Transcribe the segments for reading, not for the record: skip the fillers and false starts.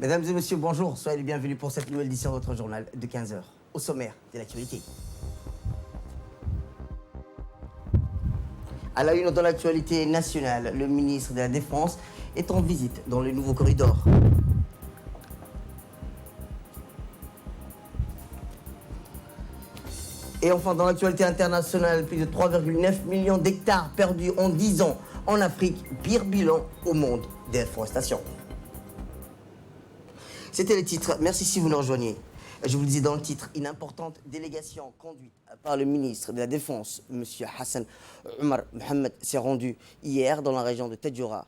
Mesdames et messieurs, bonjour. Soyez les bienvenus pour cette nouvelle édition de votre journal de 15 heures. Au sommaire de l'actualité. À la une de l'actualité nationale, le ministre de la Défense est en visite dans le nouveau corridor. Et enfin, dans l'actualité internationale, plus de 3,9 millions d'hectares perdus en 10 ans en Afrique, pire bilan au monde de déforestation. C'était le titre. Merci si vous nous rejoignez. Je vous le disais dans le titre, une importante délégation conduite par le ministre de la Défense, M. Hassan Omar Mohamed, s'est rendu hier dans la région de Tadjoura.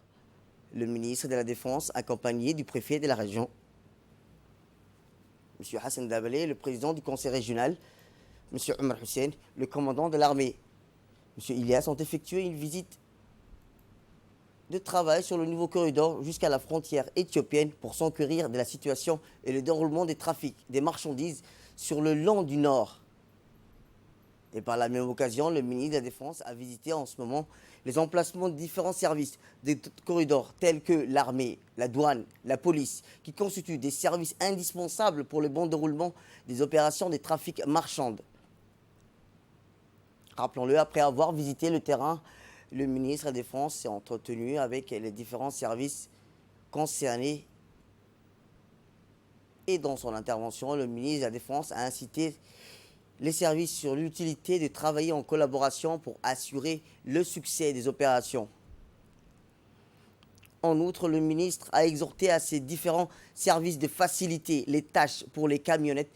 Le ministre de la Défense, accompagné du préfet de la région, M. Hassan Dabalé, le président du conseil régional, M. Omar Hussein, le commandant de l'armée, M. Ilyas, ont effectué une visite de travail sur le nouveau corridor jusqu'à la frontière éthiopienne pour s'enquérir de la situation et le déroulement des trafics des marchandises sur le long du nord. Et par la même occasion, le ministre de la Défense a visité en ce moment les emplacements de différents services des corridors tels que l'armée, la douane, la police, qui constituent des services indispensables pour le bon déroulement des opérations des trafics marchands. Rappelons-le, après avoir visité le terrain, le ministre de la Défense s'est entretenu avec les différents services concernés. Et dans son intervention, le ministre de la Défense a incité les services sur l'utilité de travailler en collaboration pour assurer le succès des opérations. En outre, le ministre a exhorté à ces différents services de faciliter les tâches pour les camionnettes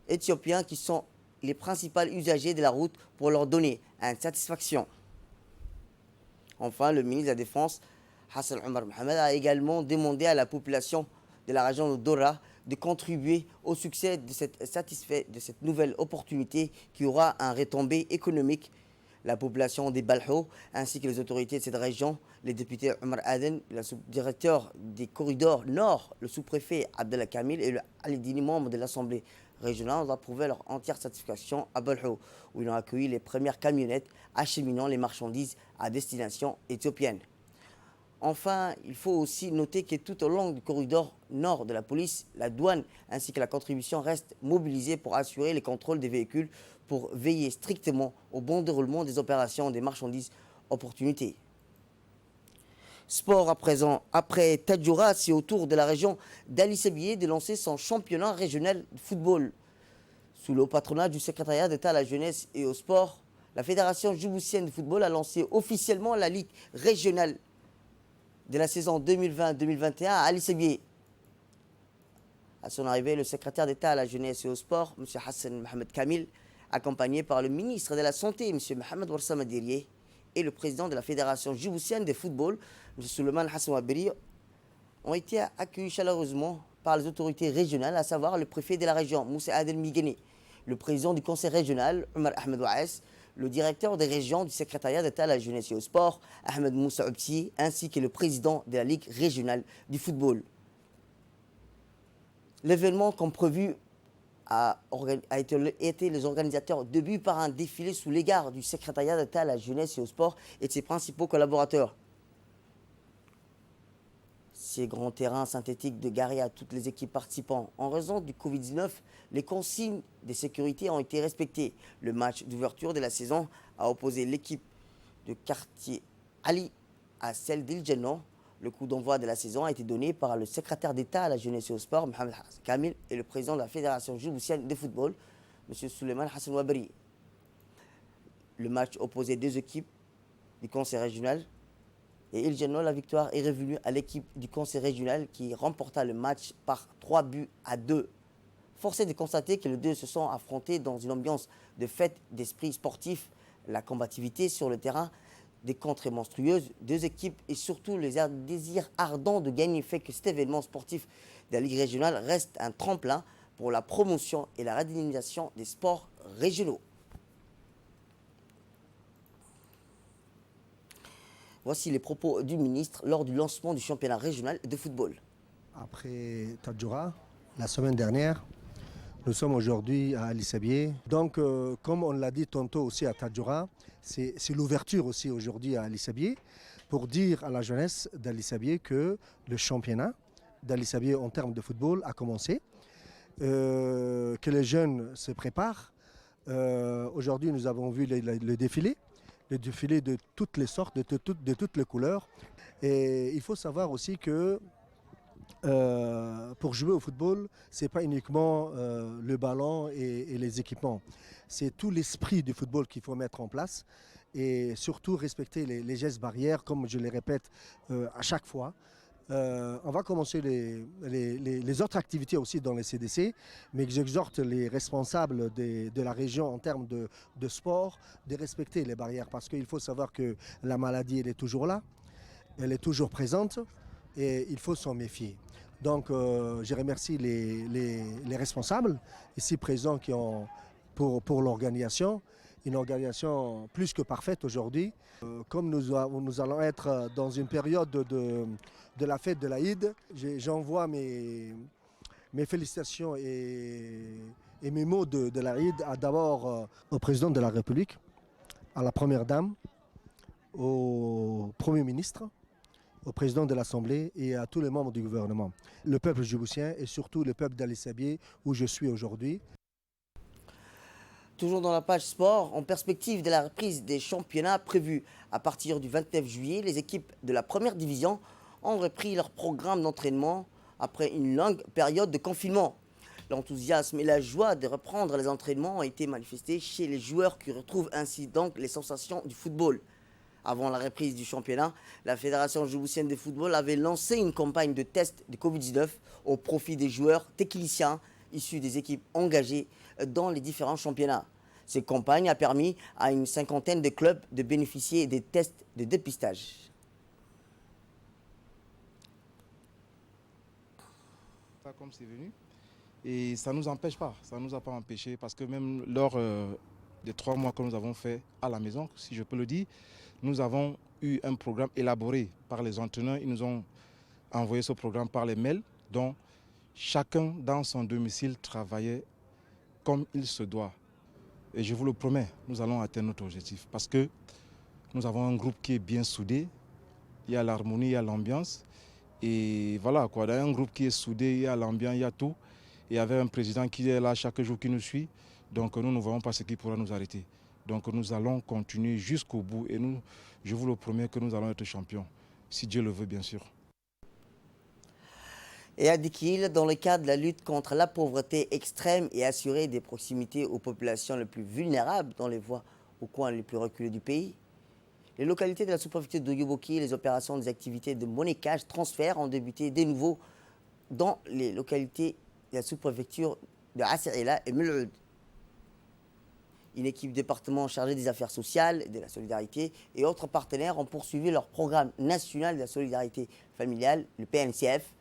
éthiopiens qui sont les principaux usagers de la route pour leur donner une satisfaction. Enfin, le ministre de la Défense, Hassan Omar Mohamed, a également demandé à la population de la région de Dora de contribuer au succès de cette nouvelle opportunité qui aura un retombé économique. La population des Balho ainsi que les autorités de cette région, les députés Omar Aden, le sous-directeur des corridors Nord, le sous-préfet Abdallah Kamil et le Alidini, membre de l'Assemblée régionale, ont approuvé leur entière satisfaction à Balho, où ils ont accueilli les premières camionnettes acheminant les marchandises à destination éthiopienne. Enfin, il faut aussi noter que tout au long du corridor nord de la police, la douane ainsi que la contribution restent mobilisées pour assurer les contrôles des véhicules pour veiller strictement au bon déroulement des opérations des marchandises opportunités. Sport à présent. Après Tadjoura, c'est au tour de la région d'Ali Sabié de lancer son championnat régional de football. Sous le patronat du secrétariat d'État à la jeunesse et au sport, la Fédération djiboutienne de football a lancé officiellement la Ligue régionale de la saison 2020-2021 à Ali Sabié. À son arrivée, le secrétaire d'État à la jeunesse et au sport, M. Hassan Mohamed Kamil, accompagné par le ministre de la Santé, M. Mohamed Warsama Dirié, et le président de la Fédération djiboutienne de football, M. Souleymane Hassan Waberi, ont été accueillis chaleureusement par les autorités régionales, à savoir le préfet de la région, Moussa Adel Miguene, le président du conseil régional, Omar Ahmed Waes, le directeur des régions du secrétariat d'État à la jeunesse et au sport, Ahmed Moussa Obti, ainsi que le président de la Ligue régionale du football. L'événement, comme prévu, a été les organisateurs début par un défilé sous l'égard du secrétariat d'État à la jeunesse et au sport et de ses principaux collaborateurs. Ces grands terrains synthétiques de garer à toutes les équipes participantes. En raison du Covid-19, les consignes de sécurité ont été respectées. Le match d'ouverture de la saison a opposé l'équipe de quartier Ali à celle d'Il Djenno. Le coup d'envoi de la saison a été donné par le secrétaire d'État à la jeunesse et au sport, Mohamed Hassan Kamil, et le président de la Fédération djiboutienne de football, M. Souleymane Hassan Waberi. Le match opposait deux équipes du conseil régional. Et Il Djenno, la victoire est revenue à l'équipe du conseil régional qui remporta le match par 3-2. Force est de constater que les deux se sont affrontés dans une ambiance de fête d'esprit sportif, la combativité sur le terrain, des contrées monstrueuses, deux équipes et surtout les désirs ardents de gagner fait que cet événement sportif de la Ligue régionale reste un tremplin pour la promotion et la redynamisation des sports régionaux. Voici les propos du ministre lors du lancement du championnat régional de football. Après Tadjoura, la semaine dernière, nous sommes aujourd'hui à Ali Sabié. Donc, comme on l'a dit tantôt aussi à Tadjoura, c'est l'ouverture aussi aujourd'hui à Ali Sabié pour dire à la jeunesse d'Ali Sabié que le championnat d'Ali Sabié en termes de football a commencé, que les jeunes se préparent. Aujourd'hui, nous avons vu le défilé de toutes les sortes, de toutes les couleurs. Et il faut savoir aussi que pour jouer au football, ce n'est pas uniquement le ballon et les équipements. C'est tout l'esprit du football qu'il faut mettre en place et surtout respecter les gestes barrières, comme je les répète à chaque fois. On va commencer les autres activités aussi dans les CDC, mais j'exhorte les responsables de la région en termes de sport de respecter les barrières parce qu'il faut savoir que la maladie elle est toujours là, elle est toujours présente et il faut s'en méfier. Donc je remercie les responsables ici présents qui ont pour l'organisation, une organisation plus que parfaite aujourd'hui. Comme nous allons être dans une période de la fête de l'Aïd, j'envoie mes félicitations et mes mots de l'Aïd d'abord au président de la République, à la première dame, au premier ministre, au président de l'Assemblée et à tous les membres du gouvernement. Le peuple djiboutien et surtout le peuple d'Ali Sabié où je suis aujourd'hui. Toujours dans la page sport, en perspective de la reprise des championnats prévus à partir du 29 juillet, les équipes de la première division ont repris leur programme d'entraînement après une longue période de confinement. L'enthousiasme et la joie de reprendre les entraînements ont été manifestés chez les joueurs qui retrouvent ainsi donc les sensations du football. Avant la reprise du championnat, la Fédération djiboutienne de football avait lancé une campagne de test de Covid-19 au profit des joueurs techniciens issus des équipes engagées dans les différents championnats. Cette campagne a permis à une cinquantaine de clubs de bénéficier des tests de dépistage. Comme c'est venu, et ça ne nous empêche pas, ça ne nous a pas empêché parce que même lors des 3 mois que nous avons fait à la maison, si je peux le dire, nous avons eu un programme élaboré par les entraîneurs. Ils nous ont envoyé ce programme par les mails, dont chacun dans son domicile travaillait comme il se doit. Et je vous le promets, nous allons atteindre notre objectif parce que nous avons un groupe qui est bien soudé, il y a l'harmonie, il y a l'ambiance. Et voilà, quoi, dans un groupe qui est soudé, il y a l'ambiance, il y a tout. Et avec un président qui est là chaque jour, qui nous suit. Donc nous ne voyons pas ce qui pourra nous arrêter. Donc nous allons continuer jusqu'au bout. Et nous, je vous le promets que nous allons être champions. Si Dieu le veut, bien sûr. Et à Dikil, dans le cadre de la lutte contre la pauvreté extrême et assurer des proximités aux populations les plus vulnérables dans les voies aux coins les plus reculés du pays, les localités de la sous-préfecture de Yoboki et les opérations des activités de monnaie-cash transfert ont débuté dès nouveau dans les localités de la sous-préfecture de Asserila et Mulhoud. Une équipe département chargée des affaires sociales, de la solidarité et autres partenaires ont poursuivi leur programme national de la solidarité familiale, le PNCF,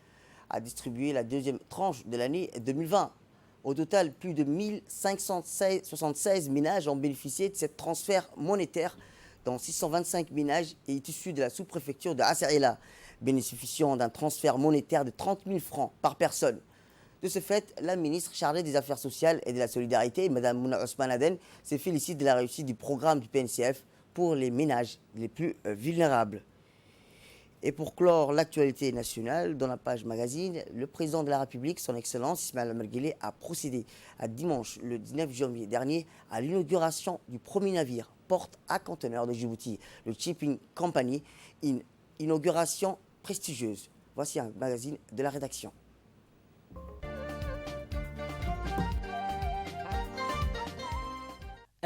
a distribué la deuxième tranche de l'année 2020. Au total, plus de 1576 ménages ont bénéficié de ce transfert monétaire, dont 625 ménages est issu de la sous-préfecture de Asserila, bénéficiant d'un transfert monétaire de 30 000 francs par personne. De ce fait, la ministre chargée des Affaires sociales et de la solidarité, Mme Mouna Ousmane Aden, se félicite de la réussite du programme du PNCF pour les ménages les plus vulnérables. Et pour clore l'actualité nationale, dans la page magazine, le président de la République, son Excellence Ismaël Omar Guelleh, a procédé à dimanche, le 19 janvier dernier, à l'inauguration du premier navire porte à conteneurs de Djibouti, le Shipping Company, une inauguration prestigieuse. Voici un magazine de la rédaction.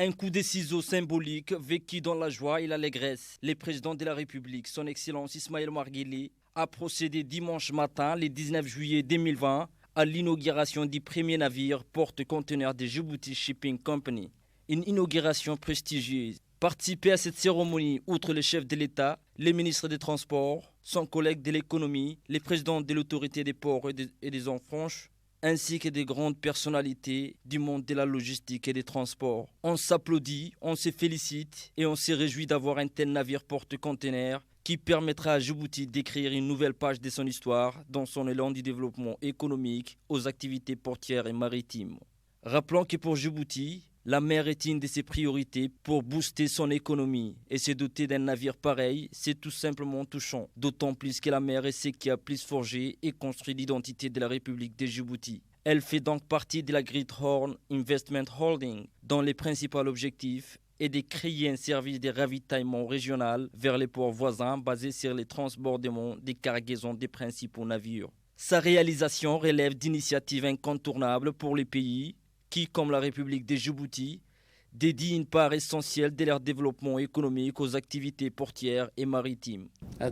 Un coup de ciseaux symbolique vécu dans la joie et l'allégresse. Le président de la République, son Excellence Ismaël Omar Guelleh, a procédé dimanche matin, le 19 juillet 2020, à l'inauguration du premier navire porte-conteneurs de Djibouti Shipping Company. Une inauguration prestigieuse. Participer à cette cérémonie, outre le chef de l'État, les ministres des Transports, son collègue de l'économie, les présidents de l'autorité des ports et des eaux franches, ainsi que des grandes personnalités du monde de la logistique et des transports. On s'applaudit, on se félicite et on se réjouit d'avoir un tel navire porte-conteneurs qui permettra à Djibouti d'écrire une nouvelle page de son histoire dans son élan du développement économique aux activités portières et maritimes. Rappelons que pour Djibouti, La mer est une de ses priorités pour booster son économie. Et se doter d'un navire pareil, c'est tout simplement touchant. D'autant plus que la mer est ce qui a plus forgé et construit l'identité de la République de Djibouti. Elle fait donc partie de la Great Horn Investment Holding, dont les principaux objectifs est de créer un service de ravitaillement régional vers les ports voisins basé sur les transbordements des cargaisons des principaux navires. Sa réalisation relève d'initiatives incontournables pour les pays qui, comme la République de Djibouti, dédient une part essentielle de leur développement économique aux activités portières et maritimes. Le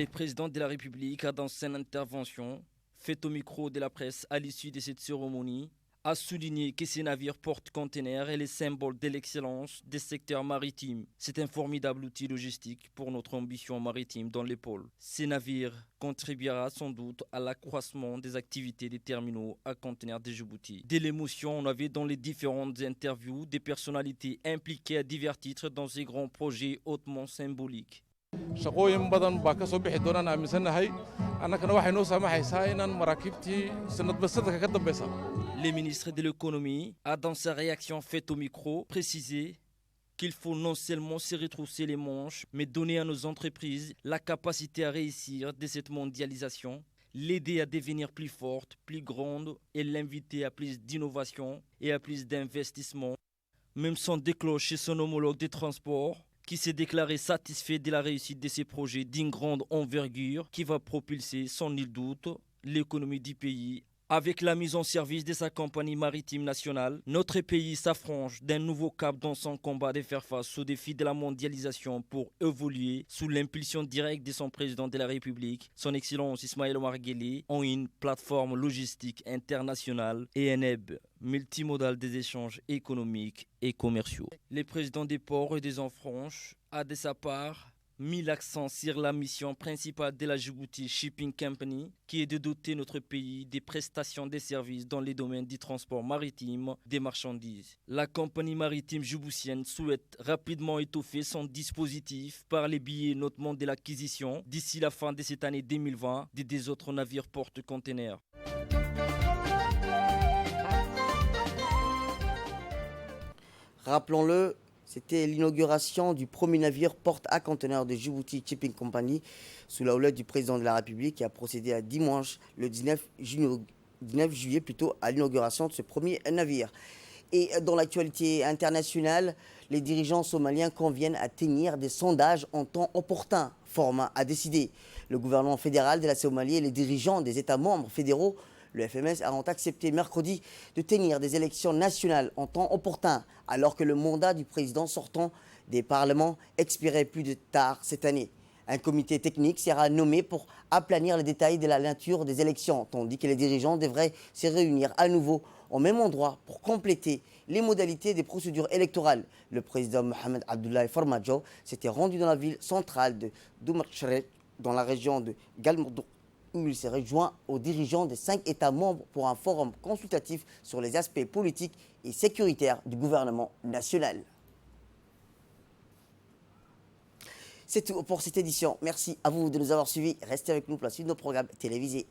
président de la République a dans son intervention, faite au micro de la presse à l'issue de cette cérémonie, a souligné que ces navires porte-containers est le symbole de l'excellence des secteurs maritimes. C'est un formidable outil logistique pour notre ambition maritime dans les pôles. Ces navires contribuera sans doute à l'accroissement des activités des terminaux à conteneurs de Djibouti. De l'émotion, on avait dans les différentes interviews des personnalités impliquées à divers titres dans ces grands projets hautement symboliques. shaqooyin badan baa ka soo bixi doonaan aaminsanahay annagana waxay noo saamaxaysaa inaan maraakiibtii sanadba sanadka ka dambeysa. Le ministre de l'économie a dans sa réaction faite au micro précisé qu'il faut non seulement se retrousser les manches, mais donner à nos entreprises la capacité à réussir de cette mondialisation, l'aider à devenir plus forte, plus grande et l'inviter à plus d'innovation et à plus d'investissement. Même sans déclencher son homologue des transports, qui s'est déclaré satisfait de la réussite de ces projets d'une grande envergure qui va propulser sans nul doute l'économie du pays. Avec la mise en service de sa compagnie maritime nationale, notre pays s'affranchit d'un nouveau cap dans son combat de faire face aux défis de la mondialisation pour évoluer sous l'impulsion directe de son président de la République, son Excellence Ismaël Omar Guelleh, en une plateforme logistique internationale et un hub multimodal des échanges économiques et commerciaux. Le président des ports et des eaux franches a de sa part mis l'accent sur la mission principale de la Djibouti Shipping Company, qui est de doter notre pays des prestations de services dans les domaines du transport maritime des marchandises. La compagnie maritime djiboutienne souhaite rapidement étoffer son dispositif par les billets notamment de l'acquisition d'ici la fin de cette année 2020 de deux autres navires porte-containers. Rappelons-le, c'était l'inauguration du premier navire porte à conteneurs de Djibouti Shipping Company sous la houlette du président de la République qui a procédé à dimanche, le 19 juillet à l'inauguration de ce premier navire. Et dans l'actualité internationale, les dirigeants somaliens conviennent à tenir des sondages en temps opportun. Format à décider. Le gouvernement fédéral de la Somalie et les dirigeants des États membres fédéraux, le FMS, ont accepté mercredi de tenir des élections nationales en temps opportun, alors que le mandat du président sortant des parlements expirait plus tard cette année. Un comité technique sera nommé pour aplanir les détails de la nature des élections, tandis que les dirigeants devraient se réunir à nouveau au même endroit pour compléter les modalités des procédures électorales. Le président Mohamed Abdullahi Farmajo s'était rendu dans la ville centrale de Doumarchret, dans la région de Galmudug, où il s'est rejoint aux dirigeants des 5 États membres pour un forum consultatif sur les aspects politiques et sécuritaires du gouvernement national. C'est tout pour cette édition. Merci à vous de nous avoir suivis. Restez avec nous pour la suite de nos programmes télévisés.